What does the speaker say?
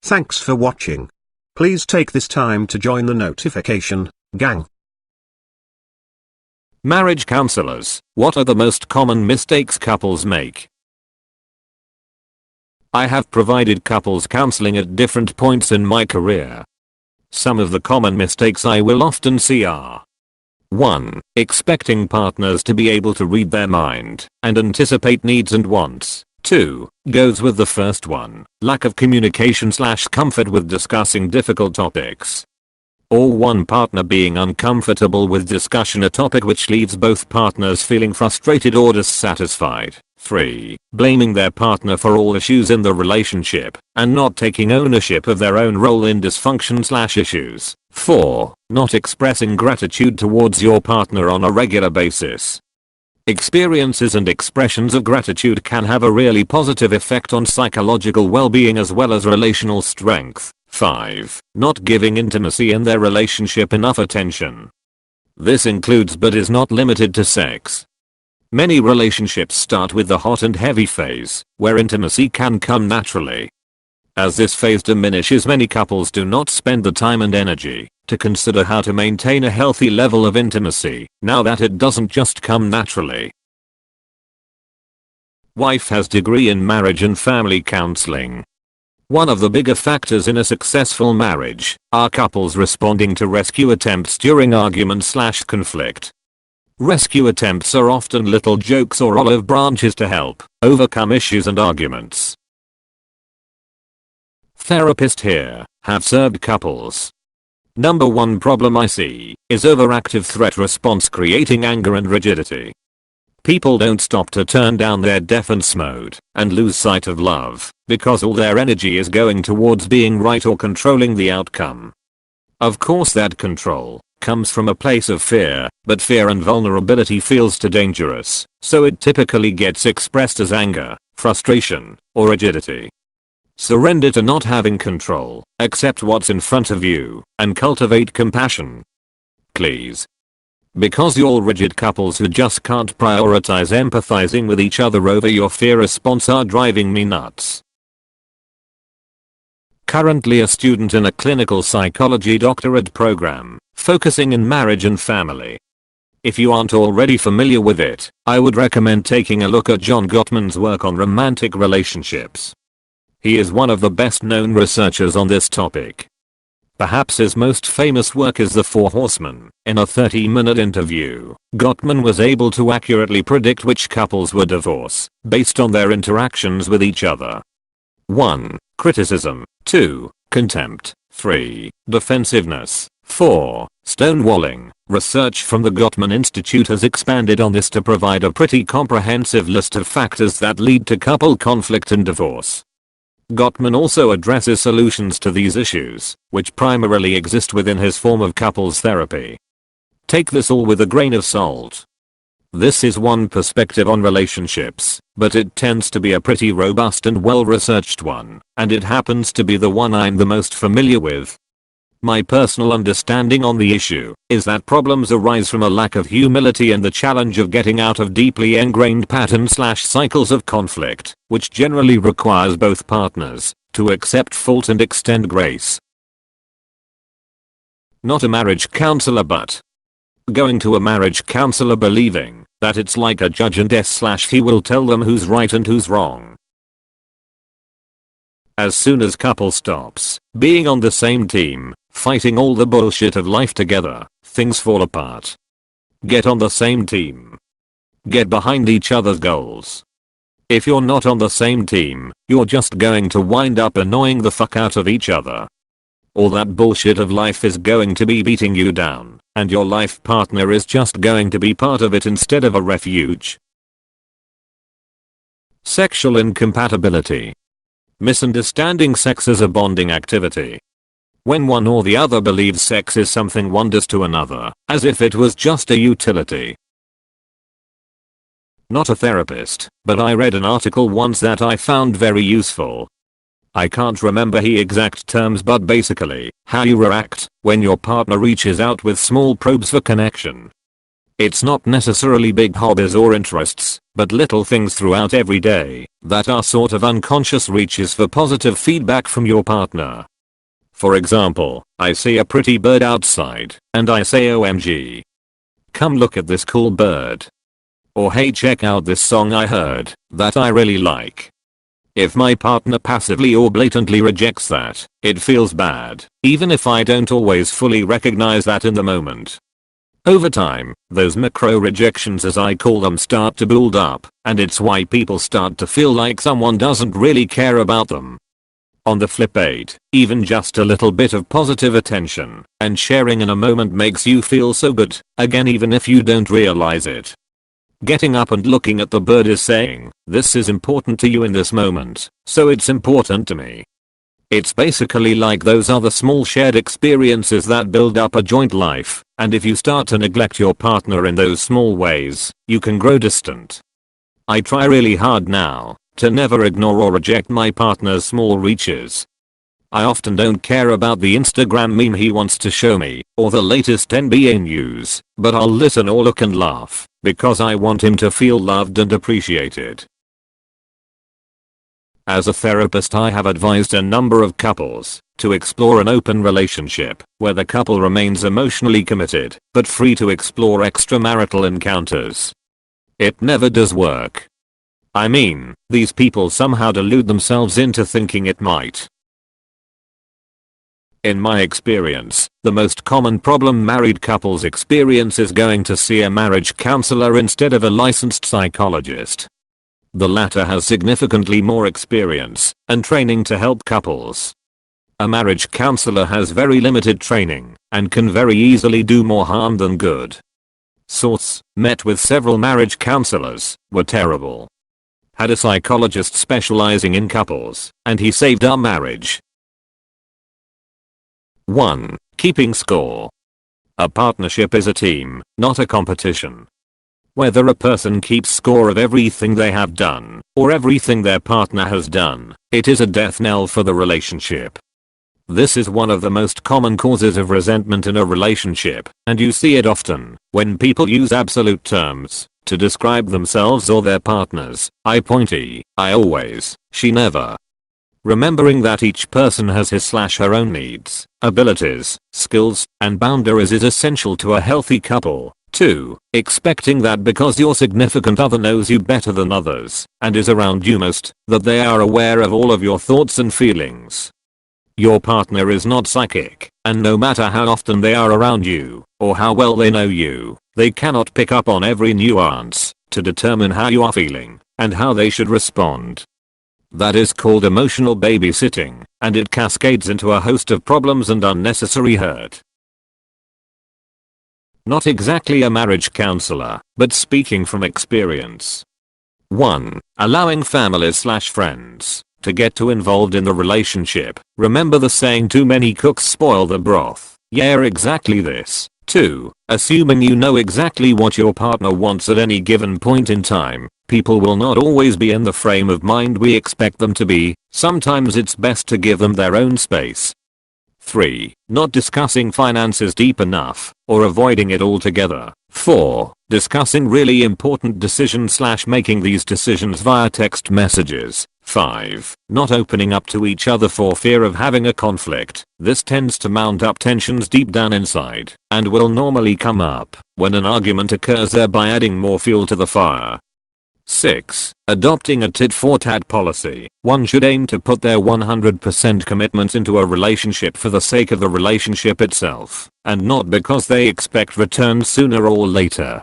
Thanks for watching. Please take this time to join the notification gang. Marriage counselors, what are the most common mistakes couples make? I have provided couples counseling at different points in my career. Some of the common mistakes I will often see are: 1. Expecting partners to be able to read their mind and anticipate needs and wants. 2. Goes with the first one, lack of communication/comfort with discussing difficult topics. Or one partner being uncomfortable with discussion a topic which leaves both partners feeling frustrated or dissatisfied. 3. Blaming their partner for all issues in the relationship and not taking ownership of their own role in dysfunction/issues. 4. Not expressing gratitude towards your partner on a regular basis. Experiences and expressions of gratitude can have a really positive effect on psychological well-being as well as relational strength. 5. Not giving intimacy in their relationship enough attention. This includes but is not limited to sex. Many relationships start with the hot and heavy phase, where intimacy can come naturally. As this phase diminishes, many couples do not spend the time and energy to consider how to maintain a healthy level of intimacy, now that it doesn't just come naturally. Wife has degree in marriage and family counseling. One of the bigger factors in a successful marriage are couples responding to rescue attempts during argument/conflict. Rescue attempts are often little jokes or olive branches to help overcome issues and arguments. Therapist here, have served couples. Number one problem I see is overactive threat response creating anger and rigidity. People don't stop to turn down their defense mode and lose sight of love because all their energy is going towards being right or controlling the outcome. Of course that control comes from a place of fear, but fear and vulnerability feels too dangerous, so it typically gets expressed as anger, frustration, or rigidity. Surrender to not having control, accept what's in front of you, and cultivate compassion. Please. Because you're rigid couples who just can't prioritize empathizing with each other over your fear response are driving me nuts. Currently a student in a clinical psychology doctorate program, focusing in marriage and family. If you aren't already familiar with it, I would recommend taking a look at John Gottman's work on romantic relationships. He is one of the best known researchers on this topic. Perhaps his most famous work is The Four Horsemen. In a 30-minute interview, Gottman was able to accurately predict which couples would divorce based on their interactions with each other. 1. Criticism. 2. Contempt. 3. Defensiveness. 4. Stonewalling. Research from the Gottman Institute has expanded on this to provide a pretty comprehensive list of factors that lead to couple conflict and divorce. Gottman also addresses solutions to these issues, which primarily exist within his form of couples therapy. Take this all with a grain of salt. This is one perspective on relationships, but it tends to be a pretty robust and well-researched one, and it happens to be the one I'm the most familiar with. My personal understanding on the issue is that problems arise from a lack of humility and the challenge of getting out of deeply ingrained patterns/cycles of conflict, which generally requires both partners to accept fault and extend grace. Not a marriage counselor but going to a marriage counselor believing that it's like a judge and he will tell them who's right and who's wrong. As soon as couple stops being on the same team, fighting all the bullshit of life together, things fall apart. Get on the same team. Get behind each other's goals. If you're not on the same team, you're just going to wind up annoying the fuck out of each other. All that bullshit of life is going to be beating you down, and your life partner is just going to be part of it instead of a refuge. Sexual incompatibility. Misunderstanding sex as a bonding activity. When one or the other believes sex is something one does to another, as if it was just a utility. Not a therapist, but I read an article once that I found very useful. I can't remember the exact terms, but basically, how you react when your partner reaches out with small probes for connection. It's not necessarily big hobbies or interests, but little things throughout every day that are sort of unconscious reaches for positive feedback from your partner. For example, I see a pretty bird outside, and I say OMG. Come look at this cool bird. Or hey, check out this song I heard that I really like. If my partner passively or blatantly rejects that, it feels bad, even if I don't always fully recognize that in the moment. Over time, those macro rejections, as I call them, start to build up, and it's why people start to feel like someone doesn't really care about them. On the flip side, even just a little bit of positive attention and sharing in a moment makes you feel so good, again even if you don't realize it. Getting up and looking at the bird is saying, this is important to you in this moment, so it's important to me. It's basically like those other small shared experiences that build up a joint life, and if you start to neglect your partner in those small ways, you can grow distant. I try really hard now to never ignore or reject my partner's small reaches. I often don't care about the Instagram meme he wants to show me, or the latest NBA news, but I'll listen or look and laugh, because I want him to feel loved and appreciated. As a therapist, I have advised a number of couples to explore an open relationship where the couple remains emotionally committed, but free to explore extramarital encounters. It never does work. I mean, these people somehow delude themselves into thinking it might. In my experience, the most common problem married couples experience is going to see a marriage counselor instead of a licensed psychologist. The latter has significantly more experience and training to help couples. A marriage counselor has very limited training and can very easily do more harm than good. Source: met with several marriage counselors, were terrible. Had a psychologist specializing in couples, and he saved our marriage. 1. Keeping score. A partnership is a team, not a competition. Whether a person keeps score of everything they have done, or everything their partner has done, it is a death knell for the relationship. This is one of the most common causes of resentment in a relationship, and you see it often when people use absolute terms to describe themselves or their partners. I pointy, I always, she never. Remembering that each person has his/her own needs, abilities, skills, and boundaries is essential to a healthy couple. 2. Expecting that because your significant other knows you better than others, and is around you most, that they are aware of all of your thoughts and feelings. Your partner is not psychic, and no matter how often they are around you, or how well they know you, they cannot pick up on every nuance to determine how you are feeling, and how they should respond. That is called emotional babysitting, and it cascades into a host of problems and unnecessary hurt. Not exactly a marriage counselor, but speaking from experience. 1. Allowing families/friends to get too involved in the relationship. Remember the saying, too many cooks spoil the broth. Yeah, exactly this. 2. Assuming you know exactly what your partner wants at any given point in time. People will not always be in the frame of mind we expect them to be. Sometimes it's best to give them their own space. 3. Not discussing finances deep enough, or avoiding it altogether. 4. Discussing really important decisions/making these decisions via text messages. 5. Not opening up to each other for fear of having a conflict. This tends to mount up tensions deep down inside, and will normally come up when an argument occurs, thereby adding more fuel to the fire. 6. Adopting a tit-for-tat policy. One should aim to put their 100% commitment into a relationship for the sake of the relationship itself, and not because they expect returns sooner or later.